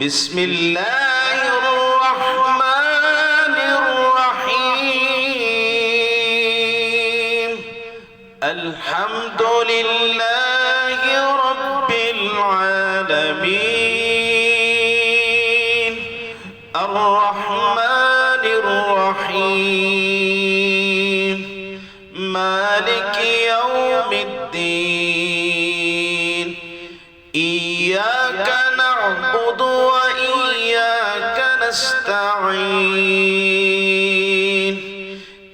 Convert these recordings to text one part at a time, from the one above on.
بسم الله الرحمن الرحيم. الحمد لله رب العالمين. الرحمن الرحيم. مالك يوم الدين. إياك نعبد وإياك نستعين.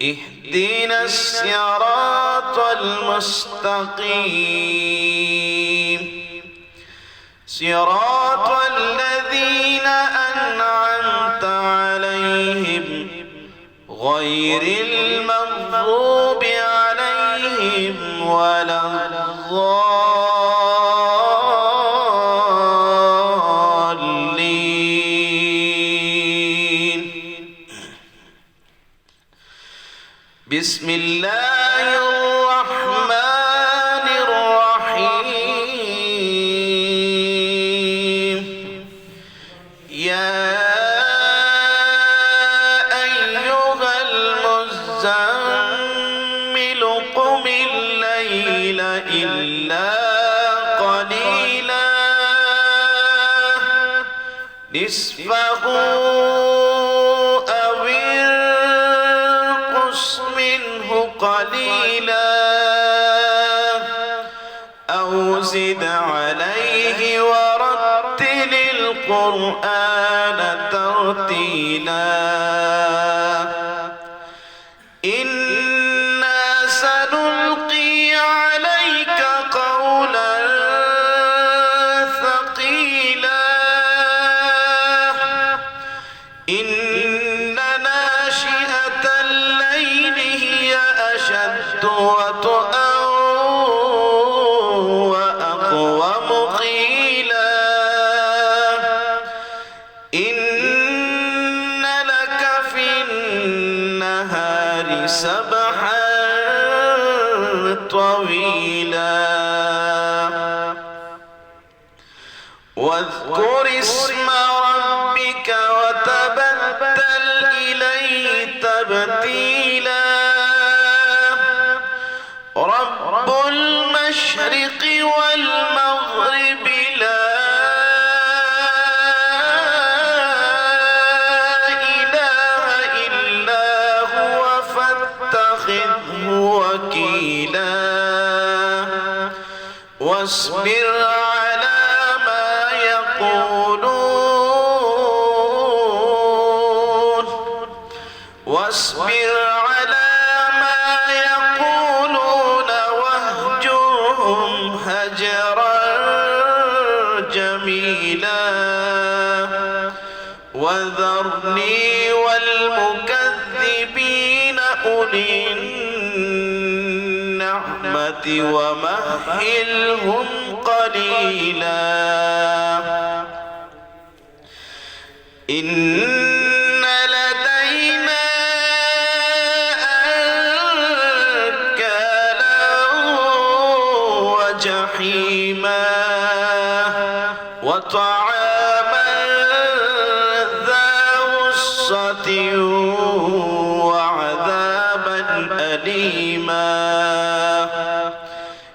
اهدنا الصراط المستقيم، صراط الذين أنعمت عليهم غير المغضوب عليهم ولا الضالين. بسم الله الرحمن الرحيم. يا أيها المزمل قم الليل إلا قليلا نصفه أو انقص منه قليلا أو زد عليه ورتل القرآن ترتيلا. إنا سنلقي عليك قولا ثقيلا. إن ناشئة الليل هي أشد وطئا وأقوم قيلا. إن لك في النهار سبحا طويلا. واذكر اسم ربك وتبتل إليه تبتيلا. رب المشرق والمغرب لا إله إلا هو فاتخذه وكيلا. واصبر على ما يقولون. واصبر على ما يقولون واهجرهم هجرا جميلا. وذرني والمكذبين أولي النعمة ومهلهم قليلا. إن لدينا أنكالا وجحيما وطعاما ذا غصة وعذابا أليما.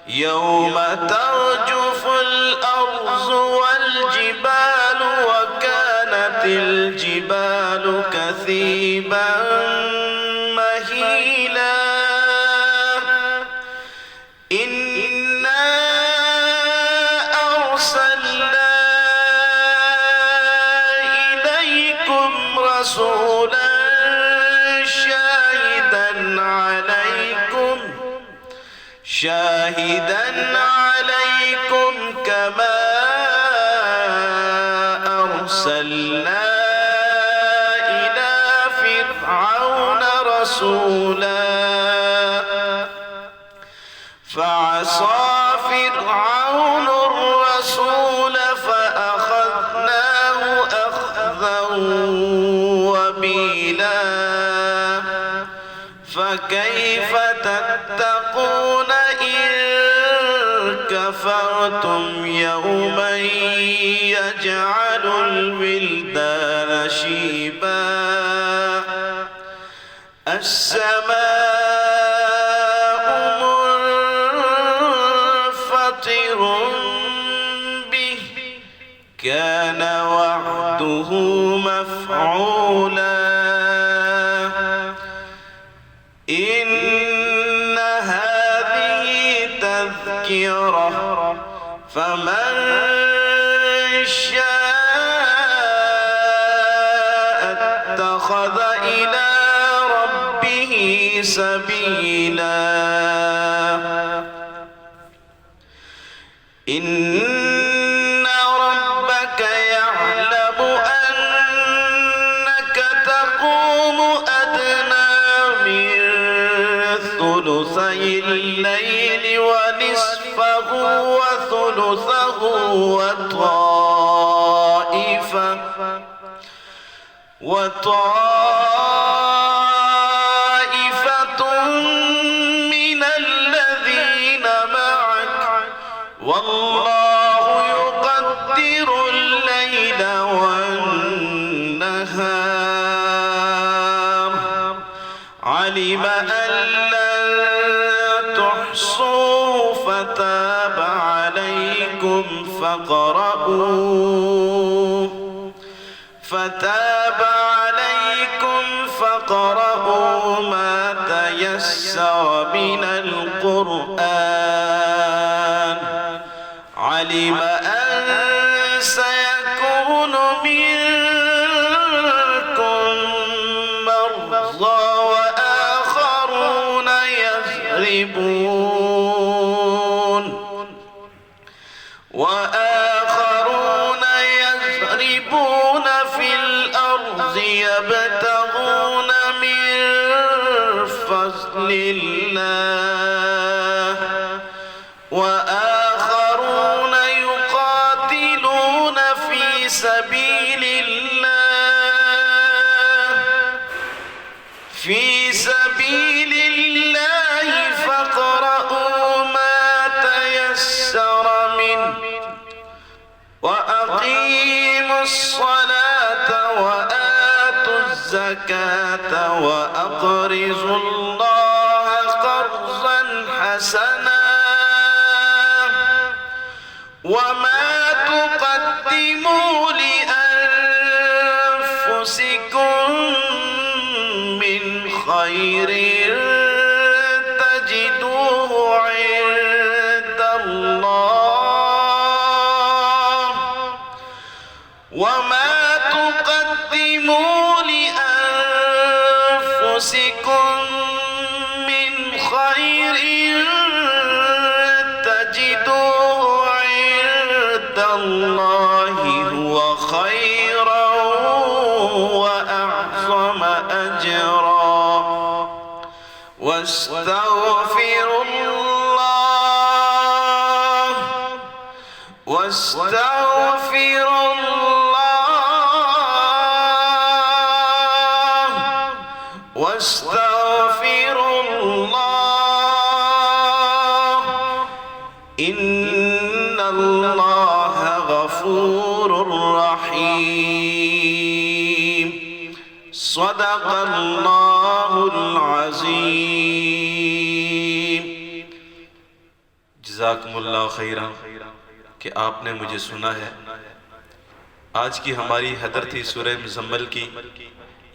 يوم ترجف الأرض والجبال وكانت الجبال كثيبا مهيلا. إنا أرسلنا إليكم رسولا شاهدا عليكم كما أرسلنا إلى فرعون رسولا. فعصى فرعون الرسول فأخذناه أخذا وبيلا. فكيف تتقون إن كفرتم يوما يجعل السماء منفطر به كان وعده مفعولا إن هذه تذكرة فمن شاء اتخذ إلى ربه سبيلا إن ربك يعلم أنك تقوم أدنى من ثلثي الليل ونصفه وثلثه وطائفة من الذين معك والله يقدر الليل والنهار علم أن لن تحصوا فتاب عليكم فاقرؤوا ما تيسر من القرآن علم أن سيكون منكم مرضى وآخرون يضربون في الأرض يبتغون من فضل الله وآخرون يقاتلون في سبيل الله فاقرؤوا ما تيسر منه وأقيموا الصلاة وآتوا الزكاة وأقرضوا الله قرضا حسنا وما تقدموا لأنفسكم من خير تجدوه عند الله وما تقدموا لأنفسكم من خير تجدوه عند الله هو خيرا وأعظم أجرا واستغفروا الله إن الله غفور رحيم صدق الله العظيم जज़ाकुमुल्लाह खैरन कि आपने मुझे सुना है। आज की हमारी हदर थी सूरह मुज़म्मिल की,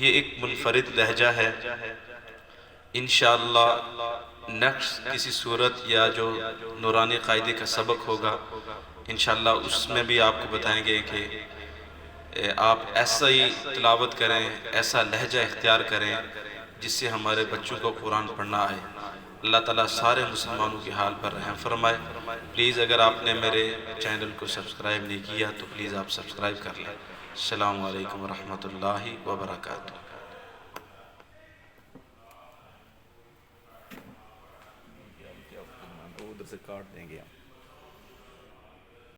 ये एक मुनफरिद लहजा है। इंशाअल्लाह नेक्स्ट किसी सूरत या जो नूरानी क़ायदे का सबक होगा इंशाअल्लाह उसमें भी आपको बताएंगे कि आप ऐसा ही तिलावत करें, ऐसा लहजा इख्तियार करें जिससे हमारे बच्चों को कुरान पढ़ना आए। अल्लाह ताला सारे मुसलमानों के हाल पर रहम फरमाए। प्लीज़ अगर आपने मेरे चैनल को सब्सक्राइब नहीं किया तो प्लीज़ आप सब्सक्राइब कर लें। अस्सलामु अलैकुम वरहमतुल्लाहि वबरकातुहू। उधर से काट देंगे हम।